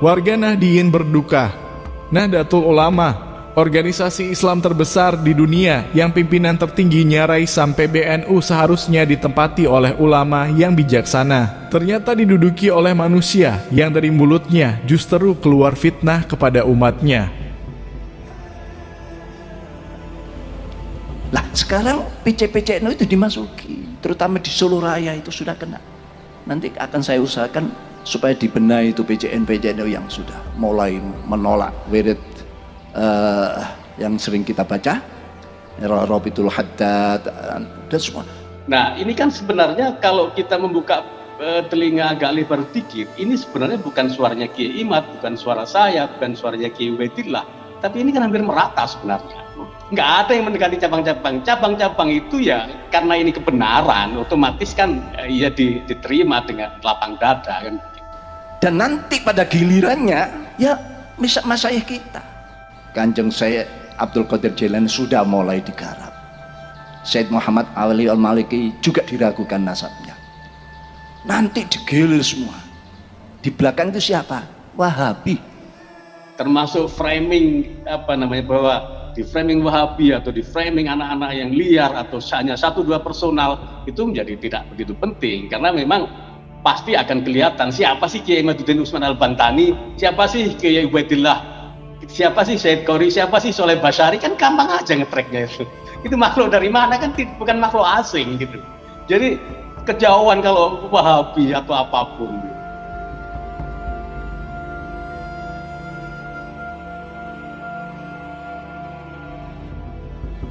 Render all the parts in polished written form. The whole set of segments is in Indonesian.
Warga Nahdliyin berduka. Nahdlatul Ulama, organisasi Islam terbesar di dunia yang pimpinan tertingginya Raisam PBNU seharusnya ditempati oleh ulama yang bijaksana, ternyata diduduki oleh manusia yang dari mulutnya justru keluar fitnah kepada umatnya. Lah sekarang PC-PCNU itu dimasuki, terutama di Solo Raya itu sudah kena. Nanti akan saya usahakan supaya dibenahi itu PCN-PCNU yang sudah mulai menolak wirid yang sering kita baca, Rabitul Haddad dan semua. Nah ini kan sebenarnya kalau kita membuka telinga agak lebar dikit, ini sebenarnya bukan suaranya Kiai Imad, bukan suara saya, bukan suaranya Kiai Ubaidillah, tapi ini kan hampir merata sebenarnya. Nggak ada yang mendekati cabang-cabang itu ya karena ini kebenaran, otomatis kan ya diterima dengan lapang dada kan. Dan nanti pada gilirannya ya masyayikh kita, Kanjeng Syekh Abdul Qadir Jailani sudah mulai digarap, Syed Muhammad Ali Al-Maliki juga diragukan nasabnya, nanti digilir semua. Di belakang itu siapa? Wahabi. Termasuk framing bahwa di framing Wahabi atau di framing anak-anak yang liar atau hanya 1-2 personal itu menjadi tidak begitu penting, karena memang pasti akan kelihatan siapa sih Kiai Imaduddin Usman Al-Bantani, siapa sih Kiai Ubaidillah, siapa sih Syed Qori, siapa sih Soleh Basyari, kan gampang aja nge-tracknya itu. Itu makhluk dari mana, kan bukan makhluk asing gitu. Jadi kejauhan kalau Wahabi atau apapun.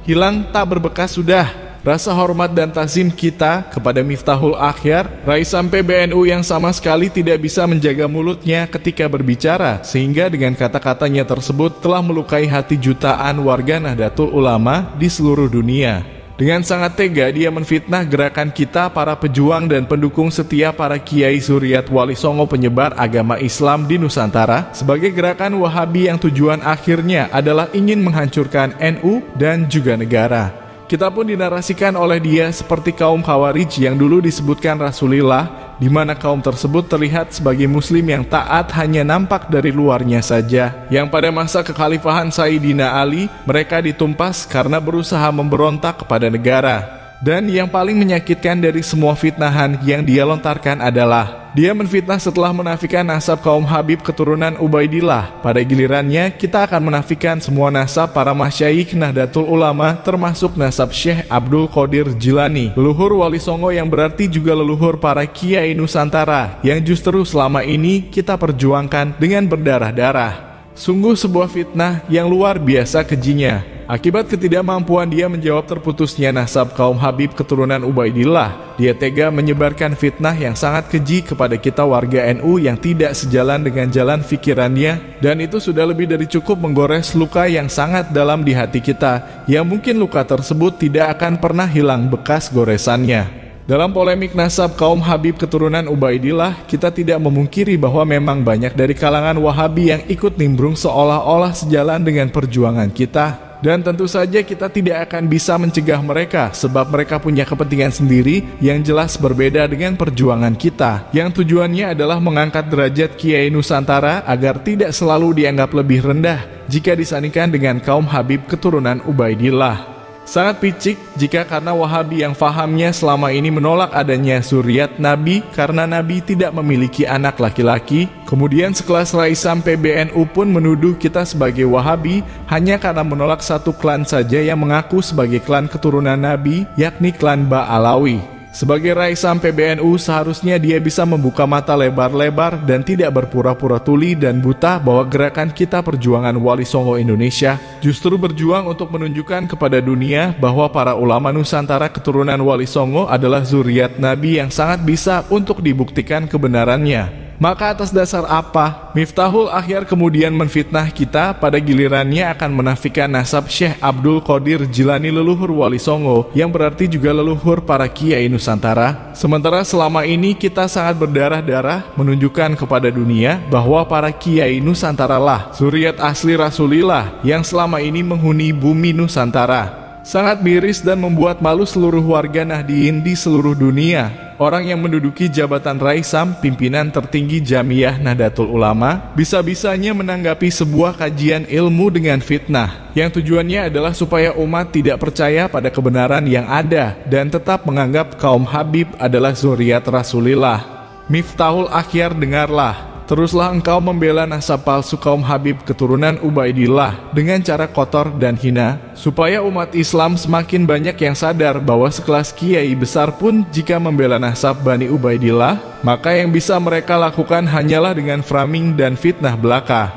Hilang tak berbekas sudah rasa hormat dan tazim kita kepada Miftahul Akhyar, Raisam PBNU yang sama sekali tidak bisa menjaga mulutnya ketika berbicara, sehingga dengan kata-katanya tersebut telah melukai hati jutaan warga Nahdlatul Ulama di seluruh dunia. Dengan sangat tega dia menfitnah gerakan kita para pejuang dan pendukung setia para Kiai Zuriat Wali Songo penyebar agama Islam di Nusantara sebagai gerakan Wahabi yang tujuan akhirnya adalah ingin menghancurkan NU dan juga negara. Kita pun dinarasikan oleh dia seperti kaum Khawarij yang dulu disebutkan Rasulullah, di mana kaum tersebut terlihat sebagai muslim yang taat hanya nampak dari luarnya saja, yang pada masa kekhalifahan Sayyidina Ali mereka ditumpas karena berusaha memberontak kepada negara. Dan yang paling menyakitkan dari semua fitnahan yang dia lontarkan adalah dia menfitnah setelah menafikan nasab kaum Habib keturunan Ubaidillah. Pada gilirannya kita akan menafikan semua nasab para masyayikh Nahdlatul Ulama, termasuk nasab Syekh Abdul Qadir Jilani, leluhur Wali Songo yang berarti juga leluhur para Kiai Nusantara yang justru selama ini kita perjuangkan dengan berdarah-darah. Sungguh sebuah fitnah yang luar biasa kejinya. Akibat ketidakmampuan dia menjawab terputusnya nasab kaum Habib keturunan Ubaidillah, dia tega menyebarkan fitnah yang sangat keji kepada kita warga NU yang tidak sejalan dengan jalan pikirannya, dan itu sudah lebih dari cukup menggores luka yang sangat dalam di hati kita, yang mungkin luka tersebut tidak akan pernah hilang bekas goresannya. Dalam polemik nasab kaum Habib keturunan Ubaidillah, kita tidak memungkiri bahwa memang banyak dari kalangan Wahabi yang ikut nimbrung seolah-olah sejalan dengan perjuangan kita. Dan tentu saja kita tidak akan bisa mencegah mereka, sebab mereka punya kepentingan sendiri yang jelas berbeda dengan perjuangan kita, yang tujuannya adalah mengangkat derajat Kiai Nusantara agar tidak selalu dianggap lebih rendah jika disandingkan dengan kaum Habib keturunan Ubaidillah. Sangat picik jika karena Wahabi yang fahamnya selama ini menolak adanya zuriat Nabi karena Nabi tidak memiliki anak laki-laki, kemudian sekelas Raisam PBNU pun menuduh kita sebagai Wahabi hanya karena menolak satu klan saja yang mengaku sebagai klan keturunan Nabi, yakni klan Ba'alawi. Sebagai Raisam PBNU seharusnya dia bisa membuka mata lebar-lebar dan tidak berpura-pura tuli dan buta bahwa gerakan kita perjuangan Wali Songo Indonesia justru berjuang untuk menunjukkan kepada dunia bahwa para ulama Nusantara keturunan Wali Songo adalah zuriat Nabi yang sangat bisa untuk dibuktikan kebenarannya. Maka atas dasar apa Miftahul Akhyar kemudian menfitnah kita, pada gilirannya akan menafikan nasab Syekh Abdul Qadir Jilani leluhur Wali Songo yang berarti juga leluhur para Kiai Nusantara. Sementara selama ini kita sangat berdarah-darah menunjukkan kepada dunia bahwa para Kiai Nusantara lah zuriat asli Rasulillah yang selama ini menghuni bumi Nusantara. Sangat miris dan membuat malu seluruh warga Nahdliyin di seluruh dunia. orang yang menduduki jabatan Raisam, pimpinan tertinggi Jamiyah Nahdlatul Ulama, bisa-bisanya menanggapi sebuah kajian ilmu dengan fitnah, yang tujuannya adalah supaya umat tidak percaya pada kebenaran yang ada dan tetap menganggap kaum Habib adalah zuriat Rasulillah. Miftahul Akhyar, dengarlah. Teruslah engkau membela nasab palsu kaum Habib keturunan Ubaidillah dengan cara kotor dan hina, supaya umat Islam semakin banyak yang sadar bahwa sekelas kiai besar pun jika membela nasab Bani Ubaidillah, maka yang bisa mereka lakukan hanyalah dengan framing dan fitnah belaka.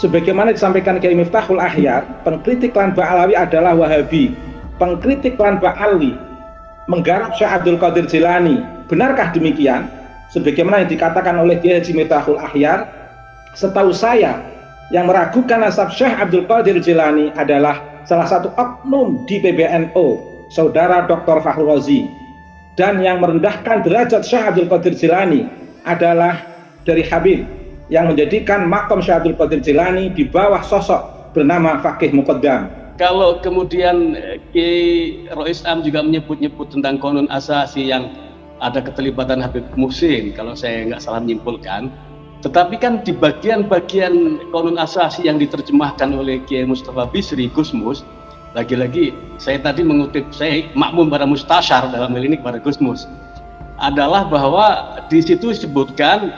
Sebagaimana disampaikan Kiai Miftahul Akhyar, pengkritik klan Ba'alawi adalah Wahabi, pengkritik klan Ba'alwi menggarap Syekh Abdul Qadir Jilani. Benarkah demikian? Sebagaimana yang dikatakan oleh Kiai Haji Miftahul Akhyar, setahu saya yang meragukan nasab Syekh Abdul Qadir Jilani adalah salah satu oknum di PBNU, Saudara Dr. Fakhrul Razi. Dan yang merendahkan derajat Syekh Abdul Qadir Jilani adalah dari Habib, yang menjadikan makom Syekh Abdul Qadir Jilani di bawah sosok bernama Faqih Muqaddam. Kalau kemudian Kiai Rois Am juga menyebut-nyebut tentang Qanun Asasi yang ada keterlibatan Habib Muhsin, kalau saya nggak salah menyimpulkan. Tetapi kan di bagian-bagian Qanun Asasi yang diterjemahkan oleh Kiai Mustafa Bisri, Gusmus, lagi-lagi saya tadi mengutip, saya makmum pada Mustasyar dalam hal ini kepada Gusmus, adalah bahwa di situ disebutkan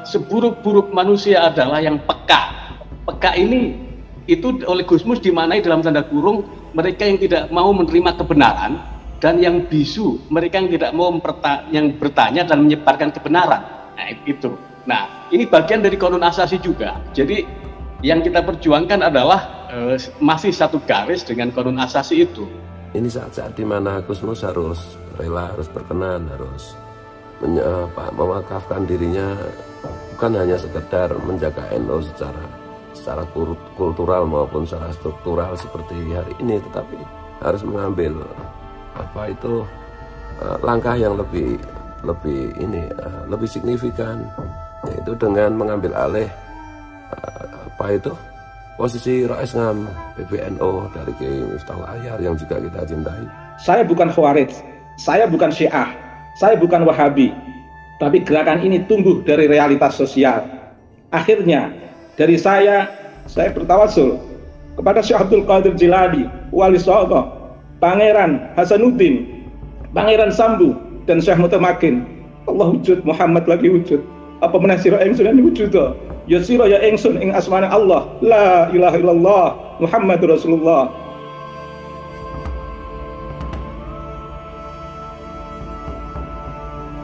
seburuk-buruk manusia adalah yang peka. Peka ini itu oleh Gusmus dimaknai dalam tanda kurung mereka yang tidak mau menerima kebenaran, dan yang bisu, mereka yang tidak mau yang bertanya dan menyebarkan kebenaran. Nah itu. Nah ini bagian dari Qanun Asasi juga. Jadi yang kita perjuangkan adalah masih satu garis dengan Qanun Asasi itu. Ini saat-saat dimana Gusmus harus rela, harus berkenan, harus mewakafkan dirinya, bukan hanya sekedar menjaga NU secara kultural maupun secara struktural seperti hari ini, tetapi harus mengambil langkah yang lebih signifikan, yaitu dengan mengambil alih posisi Rais Ngam PBNU dari Kiai Miftahul Akhyar yang juga kita cintai. Saya bukan Khawarij, saya bukan Syiah, saya bukan Wahabi, tapi gerakan ini tumbuh dari realitas sosial. Akhirnya dari saya bertawasul kepada Syekh Abdul Qadir Jilani, Wali Songo, Pangeran Hasanuddin, Pangeran Sambu, dan Syekh Mutamakin. Allah wujud, Muhammad lagi wujud. Apa meneh sira ingsun ini wujud to? Ya sira ya ingsun ing asmane Allah, la ilaha illallah, Muhammadur Rasulullah.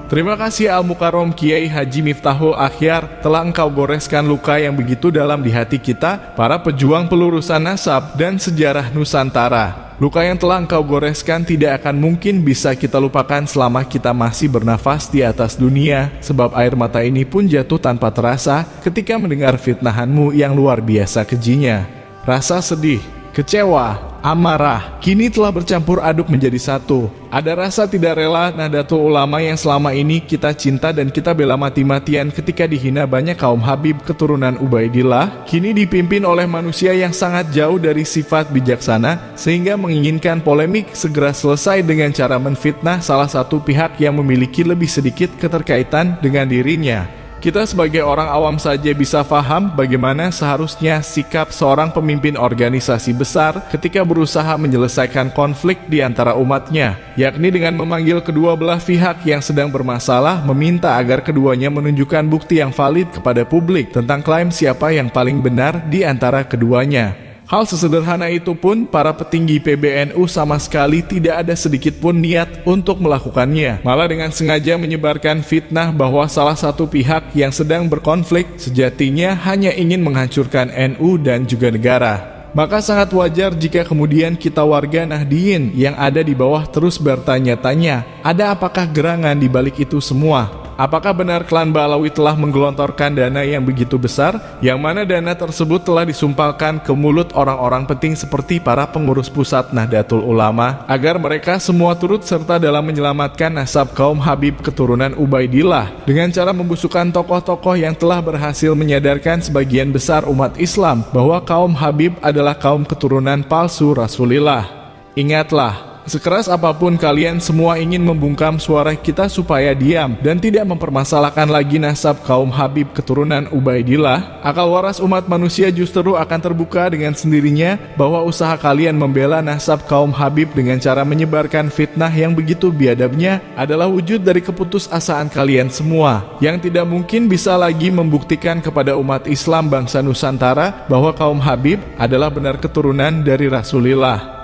Terima kasih Al-Mukarram Kiai Haji Miftahul Akhyar, telah engkau goreskan luka yang begitu dalam di hati kita, para pejuang pelurusan nasab dan sejarah Nusantara. Luka yang telah engkau goreskan tidak akan mungkin bisa kita lupakan selama kita masih bernafas di atas dunia, sebab air mata ini pun jatuh tanpa terasa ketika mendengar fitnahanmu yang luar biasa kejinya. Rasa sedih, kecewa, amarah kini telah bercampur aduk menjadi satu. Ada rasa tidak rela Nahdlatul Ulama yang selama ini kita cinta dan kita bela mati-matian ketika dihina banyak kaum Habib keturunan Ubaidillah, kini dipimpin oleh manusia yang sangat jauh dari sifat bijaksana, sehingga menginginkan polemik segera selesai dengan cara menfitnah salah satu pihak yang memiliki lebih sedikit keterkaitan dengan dirinya. Kita sebagai orang awam saja bisa paham bagaimana seharusnya sikap seorang pemimpin organisasi besar ketika berusaha menyelesaikan konflik di antara umatnya, yakni dengan memanggil kedua belah pihak yang sedang bermasalah, meminta agar keduanya menunjukkan bukti yang valid kepada publik tentang klaim siapa yang paling benar di antara keduanya. Hal sesederhana itu pun para petinggi PBNU sama sekali tidak ada sedikit pun niat untuk melakukannya. Malah dengan sengaja menyebarkan fitnah bahwa salah satu pihak yang sedang berkonflik sejatinya hanya ingin menghancurkan NU dan juga negara. Maka sangat wajar jika kemudian kita warga Nahdiyin yang ada di bawah terus bertanya-tanya, ada apakah gerangan di balik itu semua? Apakah benar klan Ba'alawi telah menggelontorkan dana yang begitu besar, yang mana dana tersebut telah disumpalkan ke mulut orang-orang penting seperti para pengurus pusat Nahdlatul Ulama, agar mereka semua turut serta dalam menyelamatkan nasab kaum Habib keturunan Ubaidillah, dengan cara membusukkan tokoh-tokoh yang telah berhasil menyadarkan sebagian besar umat Islam bahwa kaum Habib adalah kaum keturunan palsu Rasulillah. Ingatlah, Sekeras apapun kalian semua ingin membungkam suara kita supaya diam dan tidak mempermasalahkan lagi nasab kaum Habib keturunan Ubaidillah, akal waras umat manusia justru akan terbuka dengan sendirinya bahwa usaha kalian membela nasab kaum Habib dengan cara menyebarkan fitnah yang begitu biadabnya adalah wujud dari keputusasaan kalian semua yang tidak mungkin bisa lagi membuktikan kepada umat Islam bangsa Nusantara bahwa kaum Habib adalah benar keturunan dari Rasulullah.